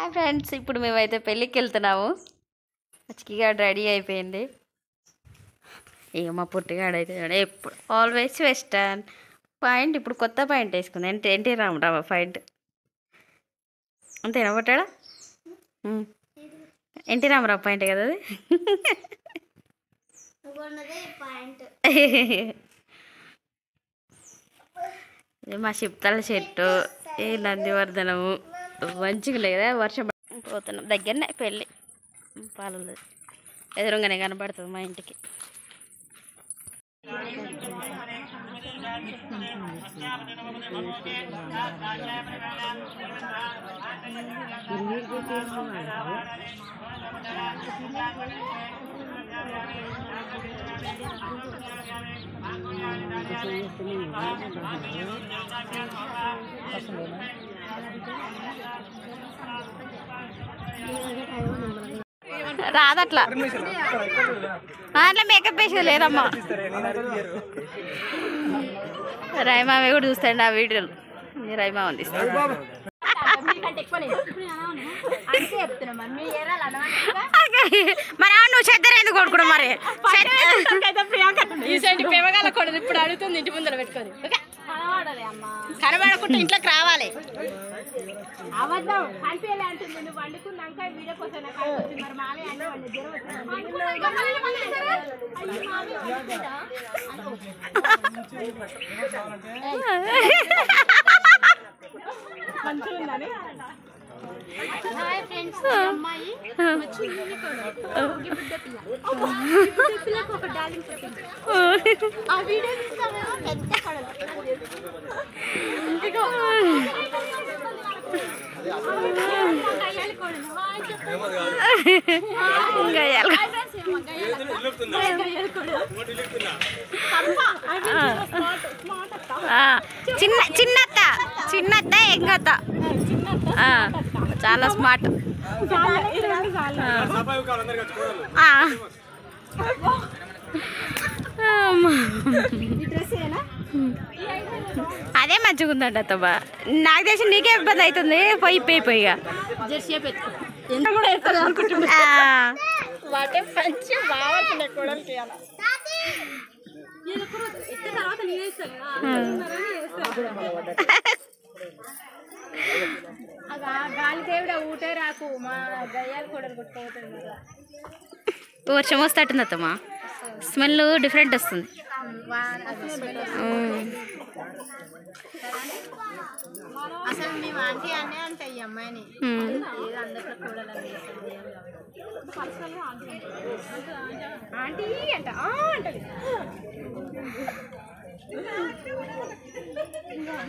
Hi friends, ఇప్పుడు మేమైతే పెళ్ళికి వెళ్తున్నాము. చిక్కిగాడు రెడీ అయిపోయింది. ఇక మా పుట్టిగాడైతే ఎప్పుడు ఆల్వేస్ వెస్టర్న్ పాయింట్. ఇప్పుడు కొత్త పాయింట్ వేసుకుంది. ఎన్టీ రామారావు పాయింట్ అంతేనా పుట్టాడా? ఎన్టీ రామారావు పాయింట్ కదా అది. మా చిప్తాల చెట్టు, ఈ నందివర్ధనము మంచిగా లేదు కదా. వర్షం పోతున్నాం, దగ్గరనే పెళ్ళి. పాలలు ఎదురుగానే కనపడుతుంది మా ఇంటికి. రాదట్లా అట్లా మేకప్ వేసేది లేదమ్మా. రైమామే కూడా చూస్తాండి ఆ వీడియోలు. రైమా ఉంది మరి నువ్వు చెద్దరు ఎందుకు కొడుకుడు? మరి ఇప్పుడు అడుగుతుంది ఇంటి ముందర పెట్టుకొని కనబడకుండా ఇంట్లోకి రావాలి. హాయ్ ఫ్రెండ్స్, అమ్మాయి ఒక డార్లింగ్ పెట్టింది. ఆ వీడియో చూస్తామేమో పెద్ద కడలు. చిన్నత్త చిన్నత్త ఎంగత్త చాలా స్మార్ట్. అదే మంచిగా ఉందంట అత్తమ్మా. నాకు తెలిసి నీకే ఇబ్బంది అవుతుంది. పోయి జెర్సీ పెట్టుకో. గాలి దేవుడా ఊటే రాకు, మా గయ్యాలు కూడా కొట్టుకోపోతుంది. వర్షం వస్తట్టుంది అత్తమ్మా. స్మెల్ డిఫరెంట్ వస్తుంది. అసలు మేము ఆంటీ అనే అంటే ఈ అమ్మాయిని అందరిలో కూడా ఆంటీ అంట అంటది.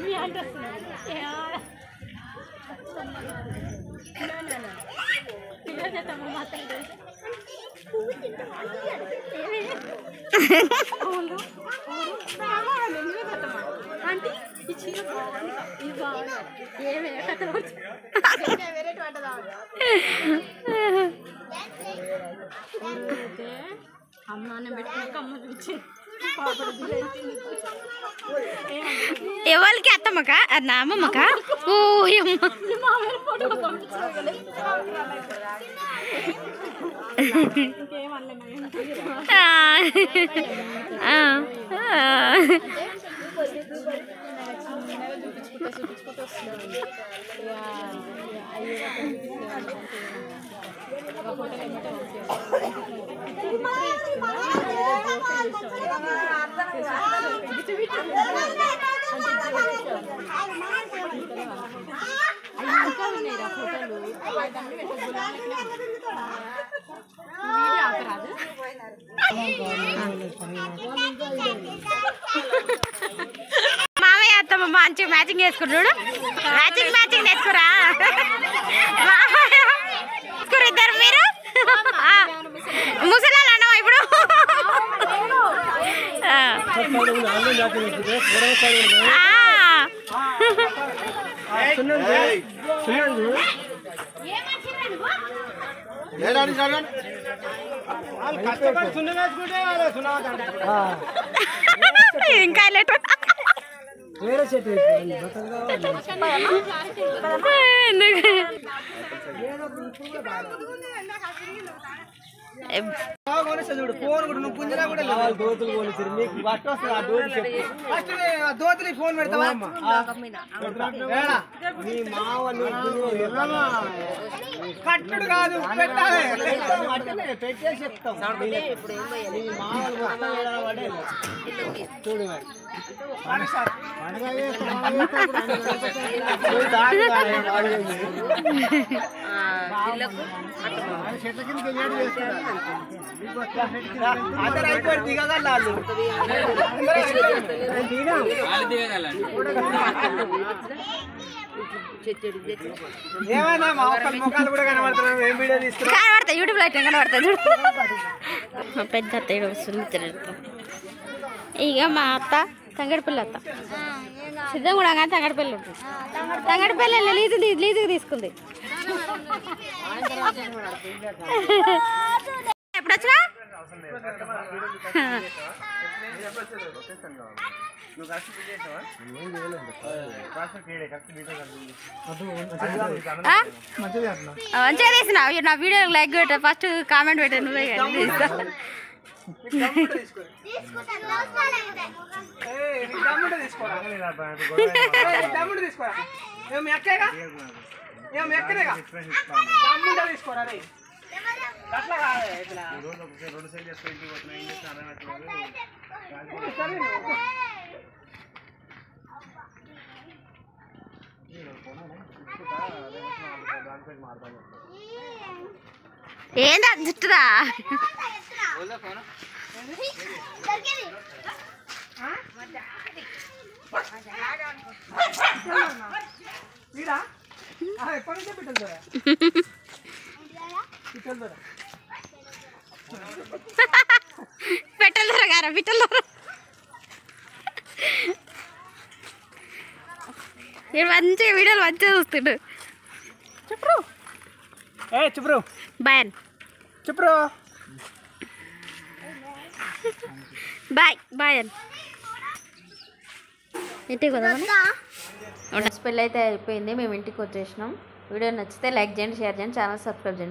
మీ ఆంటీ వస్తుంది. ఆంటీ ఈ చీర బాగుంది, ఇది బాగుంది, ఏమే కథ వేరే అమ్మానే పెట్టుకుని అమ్మ చూచి ఎవరికి అత్తమ్మక నా అమ్మమ్మక? ఓ మామయ్య అత్తమ్మ మంచి మ్యాచింగ్ వేసుకున్నాడు. మ్యాచింగ్ వేసుకురా ఇద్దరు. మీరు ముసలాలు అన్నావా ఇప్పుడు? ఇంకా వేరే చెట్టు చూడు ఫోన్ కూడా నువ్వు పుంజరా కూడా దోతులు పోలీసు నీకు బట్ట వస్తుంది ఆ దోతులు ఫస్ట్ దోతులు ఫోన్ పెడతావా నీ మావ కట్టుడు కాదు పెట్టాలి పెట్టేసి చెప్తాం నీ మావలు చూడు చెట్ల కింద అందరు అయిపోయి దిగగల ఏమైనా మా ఒక్కరి ముఖాలు కూడా కనబడుతున్నాం ఏం వీడియో తీసుకున్నాం కనబడతాయి యూట్యూబ్లో అయితే కనబడతాయి పెద్ద అత్త వస్తుంది ఇక మా అత్త తంగడిపల్లి అత్త సిద్ధం కూడా కానీ తంగడిపల్లి ఉంటుంది తంగడిపల్లి లీజుకి తీసుకుంది ఎప్పుడు వచ్చినా మంచిగా తీసినావు నా వీడియో లైక్ పెట్టా ఫస్ట్ కామెంట్ పెట్టా నువ్వే ఏందా జుట్టురా పెట్టలేరు గారా పెట్టలేరు నేను మంచిగా వీడియోలు మంచిగా చూస్తుండు చెప్పు చెప్పురు బాయ్ చెప్పురు బాయ్ బాయ్ అని ఇంటికి కదా పెళ్ళి అయితే అయిపోయింది మేము ఇంటికి వచ్చేసినాం వీడియో నచ్చితే లైక్ చేయండి షేర్ చేయండి ఛానల్ సబ్స్క్రైబ్ చేయండి